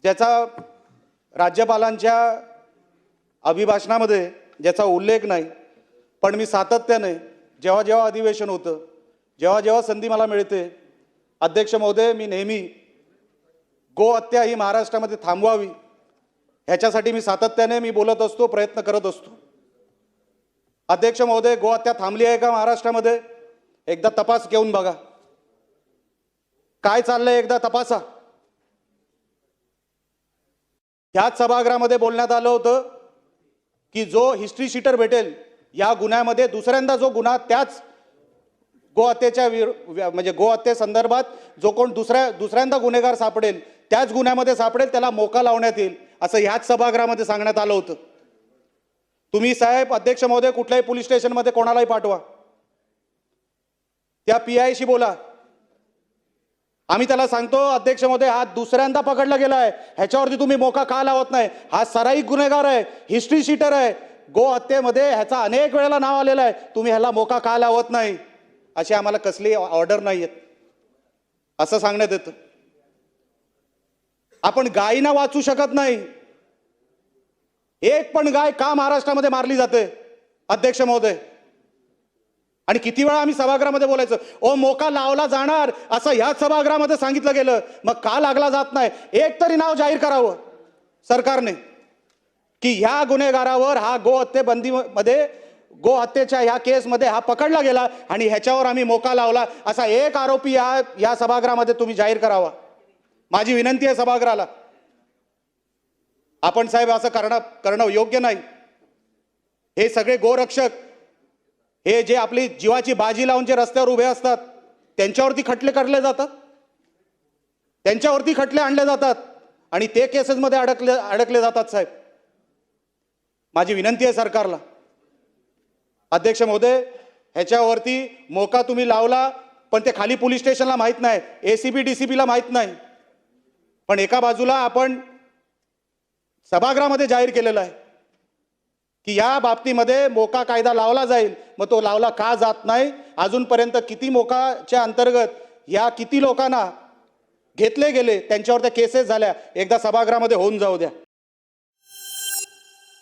ज्याचा राज्यपालांच्या अभिभाषणामध्ये ज्याचा उल्लेख नाही, पण मी सातत्याने जेव्हा जेव्हा अधिवेशन होतं, जेव्हा जेव्हा संधी मला मिळते, अध्यक्ष महोदय, मी नेहमी गोहत्या ही महाराष्ट्रामध्ये थांबवावी ह्याच्यासाठी मी सातत्याने बोलत असतो, प्रयत्न करत असतो। अध्यक्ष महोदय, गोहत्या थांबली आहे का महाराष्ट्रामध्ये? एकदा तपास घेऊन बघा, काय चाललंय एकदा तपासा। ह्याच सभागृहामध्ये बोलण्यात आलं होतं की जो हिस्ट्री शीटर भेटेल या गुन्ह्यामध्ये दुसऱ्यांदा जो गुन्हा त्याच गोहत्येच्या म्हणजे गोहत्ये संदर्भात जो कोण दुसऱ्यांदा गुन्हेगार सापडेल त्याच गुन्ह्यामध्ये सापडेल त्याला मोका लावण्यात येईल असं ह्याच सभागृहामध्ये सांगण्यात आलं होतं। तुम्ही साहेब अध्यक्ष महोदय कुठल्याही पोलीस स्टेशनमध्ये कोणालाही पाठवा, त्या पीआयशी बोला, आम्ही त्याला सांगतो अध्यक्ष महोदय हा दुसऱ्यांदा पकडला गेलाय, ह्याच्यावरती तुम्ही मोका का लावत नाही? हा सराईत गुन्हेगार आहे, हिस्ट्री शीटर आहे, गोहत्येमध्ये ह्याचा अनेक वेळेला नाव आलेलं आहे, तुम्ही ह्याला मोका का लावत नाही? अशी आम्हाला कसली ऑर्डर नाही आहेत असं सांगण्यात येतं। आपण गायींना वाचू शकत नाही, एक पण गाय का महाराष्ट्रामध्ये मारली जाते अध्यक्ष महोदय? आणि किती वेळा आम्ही सभागृहामध्ये बोलायचं, ओ मोका लावला जाणार असं ह्याच सभागृहामध्ये सांगितलं गेलं, मग का लागला जात नाही? एक तरी नाव जाहीर करावं सरकारने की ह्या गुन्हेगारावर हा गोहत्ये बंदीमध्ये गोहत्येच्या ह्या केसमध्ये हा पकडला गेला आणि ह्याच्यावर आम्ही मोका लावला असा एक आरोपी या सभागृहामध्ये तुम्ही जाहीर करावा। माझी विनंती आहे सभागृहाला, आपण साहेब असं करणं योग्य नाही। हे सगळे गोरक्षक, हे जे आपली जीवाची बाजी लावून जे रस्त्यावर उभे असतात त्यांच्यावरती खटले करले जातात, त्यांच्यावरती खटले आणले जातात आणि ते केसेसमध्ये अडकले जातात। साहेब माझी विनंती आहे सरकारला, अध्यक्ष महोदय ह्याच्यावरती मोका तुम्ही लावला पण ते खाली पोलीस स्टेशनला माहित नाही, एसीपी डीसीपीला माहित नाही, पण एका बाजूला आपण सभागृहामध्ये जाहीर केलेलं आहे की या बाबतीमध्ये मोका कायदा लावला जाईल, मग तो लावला का जात नाही? अजूनपर्यंत किती मोकाच्या अंतर्गत या किती लोकांना घेतले गेले, त्यांच्यावर त्या केसेस झाल्या, एकदा सभागृहामध्ये होऊन जाऊ द्या।